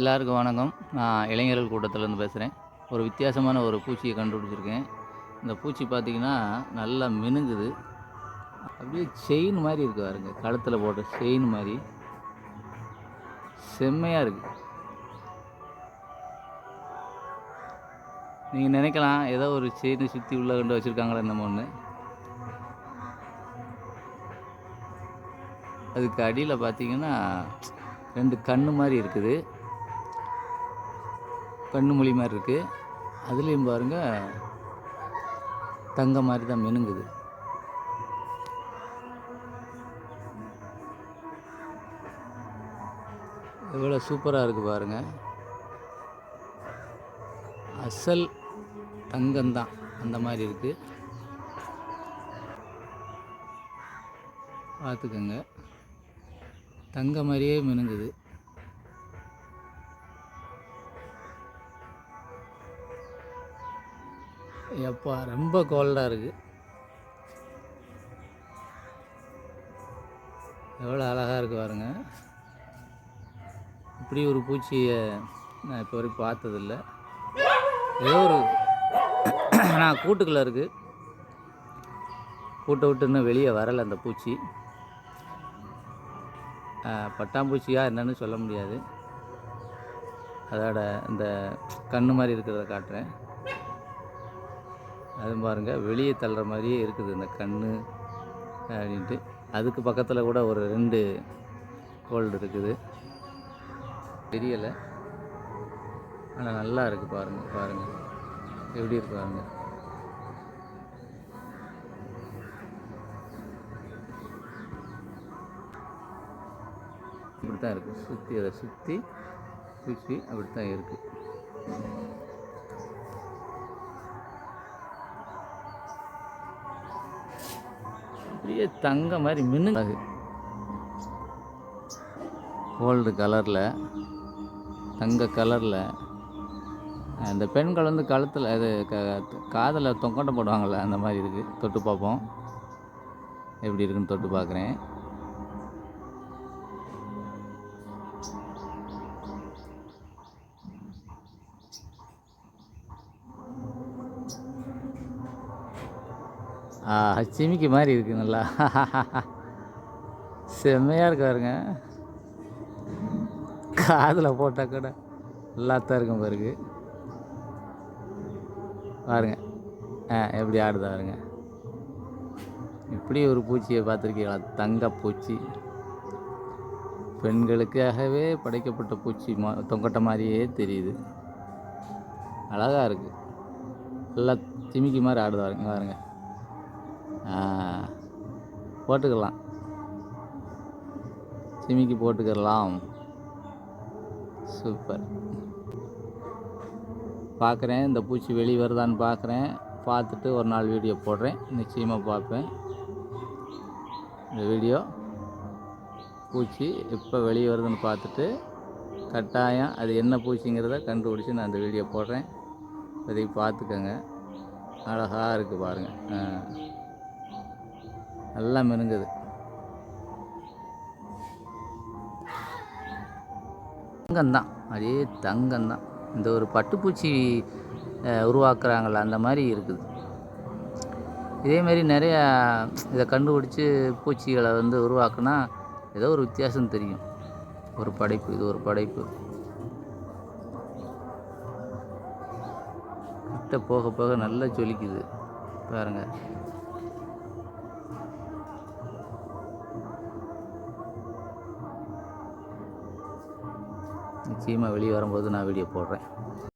எல்லாருக்கும் வணக்கம். நான் இளைஞர்கள் கூட்டத்திலேருந்து பேசுகிறேன். ஒரு வித்தியாசமான ஒரு பூச்சியை கண்டுபிடிச்சிருக்கேன். இந்த பூச்சி பார்த்தீங்கன்னா, நல்லா மினுங்குது. அப்படியே செயின் மாரி இருக்கு பாருங்க. கழுத்துல போட்ட செயின் மாரி. செம்மையா இருக்கு. நீங்க நினைக்கலாம், ஏதோ ஒரு செயின சுத்தி உள்ள கொண்டு வச்சிருக்காங்களோ என்னமோன்னு. அதுக்கு அடியில பார்த்தீங்கன்னா, 2 கண்ணு மாரி இருக்குது. கண்ணு மொழி மாரி இருக்கு. அதுலேயும் பாருங்க, தங்கம் மாரி தான் மினுங்குது. எவ்வளோ சூப்பராக இருக்குது பாருங்க. அசல் தங்கம்தான் அந்த மாதிரி இருக்குது. பார்த்துக்கோங்க, தங்க மாதிரியே மினுங்குது. எப்பா ரொம்ப கோல்டாக இருக்குது. எவ்வளோ அழகாக இருக்குது பாருங்க. இப்படி ஒரு பூச்சியை நான் இப்போ வரைக்கும் பார்த்ததில்ல. ஏதோ ஒரு ஆனால் கூட்டுக்குள்ளே இருக்குது. கூட்டை விட்டு இன்னும் வெளியே வரலை அந்த பூச்சி. பட்டாம்பூச்சியாக என்னன்னு சொல்ல முடியாது. அதோட இந்த கண்ணு மாதிரி இருக்கிறத காட்டுறேன். அது பாருங்கள், வெளியே தள்ளுற மாதிரியே இருக்குது இந்த கண்ணு அப்படின்ட்டு. அதுக்கு பக்கத்தில் கூட ஒரு 2 கோல்டு இருக்குது. தெரியலை, ஆனால் நல்லா இருக்குது பாருங்கள். பாருங்கள் எப்படி இருக்கு பாருங்கள். இப்படி தான் இருக்குது. சுற்றி அதை சுற்றி பூச்சி அப்படி தான் இருக்குது. அப்படியே தங்க மாதிரி மின்னுது. கோல்டு கலரில், தங்க கலரில். இந்த பெண்கள் வந்து கழுத்தில் இது காதில் தொங்கோட்டம் போடுவாங்கள்ல, அந்த மாதிரி இருக்குது. தொட்டு பார்ப்போம் எப்படி இருக்குன்னு. தொட்டு பார்க்குறேன். சிமிக்கி மாதிரி இருக்குது. நல்லா செம்மையாக இருக்கு பாருங்க. காதில் போட்டால் கூட நல்லாத்தான் இருக்கும் பாருங்க. பாருங்க எப்படி ஆடுதா பாருங்க. இப்படி ஒரு பூச்சியை பார்த்துருக்கீங்களா? தங்க பூச்சி. பெண்களுக்காகவே படைக்கப்பட்ட பூச்சி தொங்கட்ட மாதிரியே தெரியுது. அழகாக இருக்குது. நல்லா சிமிக்கி மாதிரி ஆடுதா பாருங்க. போட்டுக்கலாம், சிமிக்கி போட்டுக்கலாம். சூப்பர். பார்க்குறேன், இந்த பூச்சி வெளியே வருதான்னு பார்க்குறேன். பார்த்துட்டு ஒரு நாள் வீடியோ போடுறேன். நிச்சயமாக பார்ப்பேன் இந்த வீடியோ. பூச்சி எப்போ வெளியே வருதுன்னு பார்த்துட்டு கட்டாயம் அது என்ன பூச்சிங்கிறத கண்டுபிடிச்சி நான் அந்த வீடியோ போடுறேன். அதை பார்த்துக்கோங்க. அழகாக இருக்குது பாருங்கள். நல்லா மினுங்குது. தங்கம்தான், அதே தங்கம்தான். இந்த ஒரு பட்டுப்பூச்சி உருவாக்குறாங்கள்ல, அந்த மாதிரி இருக்குது. இதேமாரி நிறையா இதை கண்டுபிடிச்சி பூச்சிகளை வந்து உருவாக்குனா ஏதோ ஒரு வித்தியாசம் தெரியும். ஒரு படைப்பு, இது ஒரு படைப்பு. கிட்ட போக போக நல்லா ஜொலிக்குது பாருங்க. நிச்சயமாக வெளியே வரும்போது நான் வீடியோ போடுறேன்.